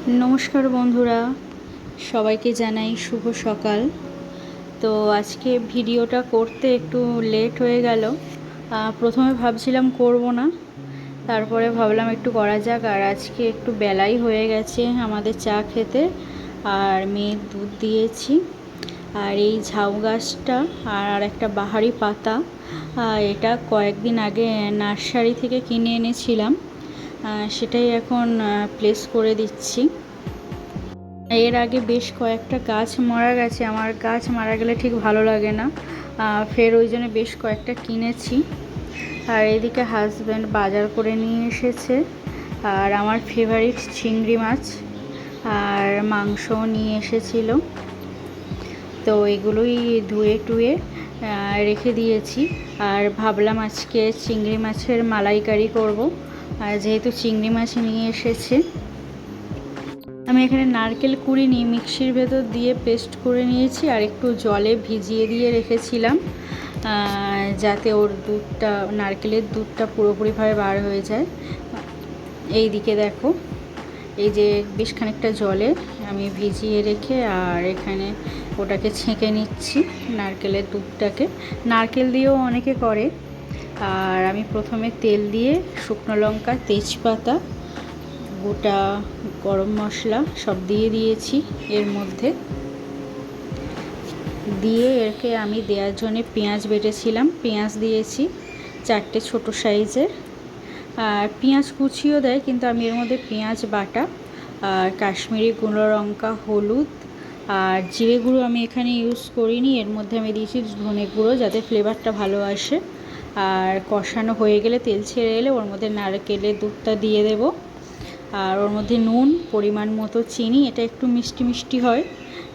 नमस्कार बंधुरा सबाइके जानाई शुभ सकाल। तो आज के भिडियोटा करते एकटू लेट हो गेल। प्रथमे भाबछिलाम करब ना, तारपरे भाबलाम एकटू करा जाक। और आज के एकटू बेलाई हो गेछे आमादेर चा खेते और मेये दूध दिएछि। और ये झाउ गाछटा और एकटा बाहारी पाता एटा कयेकदिन आगे नार्सारि थेके किने এনেছিলাম, সেটাই এখন প্লেস করে দিচ্ছি। এর আগে বেশ কয়েকটা গাছ মারা গেছে, আমার গাছ মারা গেলে ঠিক ভালো লাগে না, ফের ওই জন্য বেশ কয়েকটা কিনেছি। আর এদিকে হাজব্যান্ড বাজার করে নিয়ে এসেছে আর আমার ফেভারিট চিংড়ি মাছ আর মাংসও নিয়ে এসেছিল। তো এগুলোই ধুয়ে টুয়ে রেখে দিয়েছি। আর ভাবলাম আজকে চিংড়ি মাছের মালাইকারি করব, যেহেতু চিংড়ি মাছ নিয়ে এসেছে। আমি এখানে নারকেল কুড়ি নিয়ে মিক্সির ভেতর দিয়ে পেস্ট করে নিয়েছি আর একটু জলে ভিজিয়ে দিয়ে রেখেছিলাম, যাতে ওর দুধটা, নারকেলের দুধটা পুরোপুরিভাবে বার হয়ে যায়। এই দিকে দেখো, এই যে বেশ খানিকটা জলে আমি ভিজিয়ে রেখে আর এখানে ওটাকে ছেঁকে নিচ্ছি নারকেলের দুধটাকে। নারকেল দিয়েও অনেকে করে। আর আমি প্রথমে তেল দিয়ে শুকনো লঙ্কা, তেজপাতা, গোটা গরম মশলা সব দিয়ে দিয়েছি এর মধ্যে। দিয়ে এরকে আমি দেওয়ার জন্য পেঁয়াজ বেটেছিলাম, পেঁয়াজ দিয়েছি 4টে ছোটো সাইজের। আর পেঁয়াজ কুচিও দেয়, কিন্তু আমি এর মধ্যে পেঁয়াজ বাটা আর কাশ্মীরি গুঁড়ো লঙ্কা, হলুদ আর জিরে গুঁড়ো আমি এখানে ইউজ করিনি। এর মধ্যে আমি দিয়েছি ধনে গুঁড়ো, যাতে ফ্লেভারটা ভালো আসে। আর কষানো হয়ে গেলে, তেল ছেড়ে এলে ওর মধ্যে নারকেলের দুধটা দিয়ে দেব। আর ওর মধ্যে নুন, পরিমাণ মতো চিনি, এটা একটু মিষ্টি মিষ্টি হয়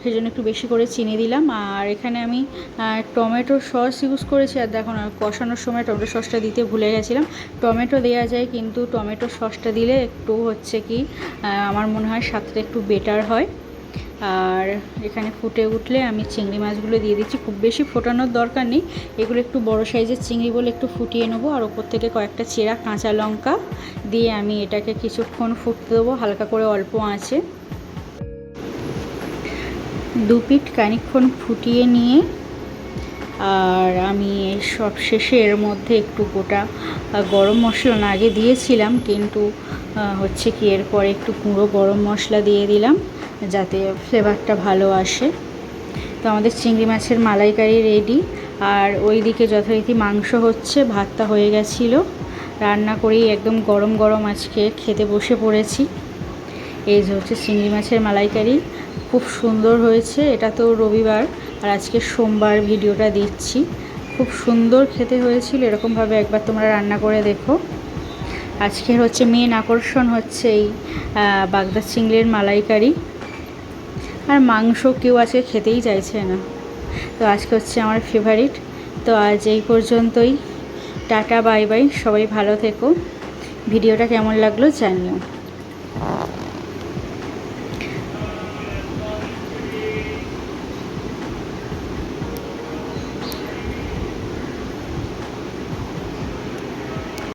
সেই জন্য একটু বেশি করে চিনি দিলাম। আর এখানে আমি টমেটো সস ইউজ করেছি। আর দেখো না, কষানোর সময় টমেটো সসটা দিতে ভুলে গেছিলাম। টমেটো দেওয়া যায়, কিন্তু টমেটো সসটা দিলে একটু হচ্ছে কি, আমার মনে হয় স্বাদটা একটু বেটার হয়। আর এখানে ফুটে উঠলে আমি চিংড়ি মাছগুলো দিয়ে দিচ্ছি। খুব বেশি ফোটানোর দরকার নেই, এগুলো একটু বড় সাইজের চিংড়ি বলে একটু ফুটিয়ে নেবো। আর ওপর থেকে কয়েকটা চেরা কাঁচা লঙ্কা দিয়ে আমি এটাকে কিছুক্ষণ ফুটতে দেবো হালকা করে, অল্প আঁচে। দু পিঠ খানিকক্ষণ ফুটিয়ে নিয়ে আর আমি সব শেষে এর মধ্যে একটু গোটা গরম মশলা না আগে দিয়েছিলাম, কিন্তু হচ্ছে কি এরপরে একটু গুঁড়ো গরম মশলা দিয়ে দিলাম, যাতে ফ্লেভারটা ভালো আসে। তো আমাদের চিংড়ি মাছের মালাইকারি রেডি। আর ওই দিকে যথারীতি মাংস হচ্ছে, ভাতটা হয়ে গেছিলো, রান্না করেই একদম গরম গরম আজকে খেতে বসে পড়েছি। এই যে হচ্ছে চিংড়ি মাছের মালাইকারি, খুব সুন্দর হয়েছে। এটা তো রবিবার আর আজকে সোমবার ভিডিওটা দিচ্ছি। খুব সুন্দর খেতে হয়েছিল, এরকমভাবে একবার তোমরা রান্না করে দেখো। আজকের হচ্ছে মেন আকর্ষণ হচ্ছে এই বাগদা চিংড়ির মালাইকারি। আর মাংস কেউ আজকে খেতেই চাইছে না, তো আজকে হচ্ছে আমার ফেভারিট। তো আজ এই পর্যন্তই, টাটা বাই বাই, সবাই ভালো থেকো। ভিডিওটা কেমন লাগলো জানিও।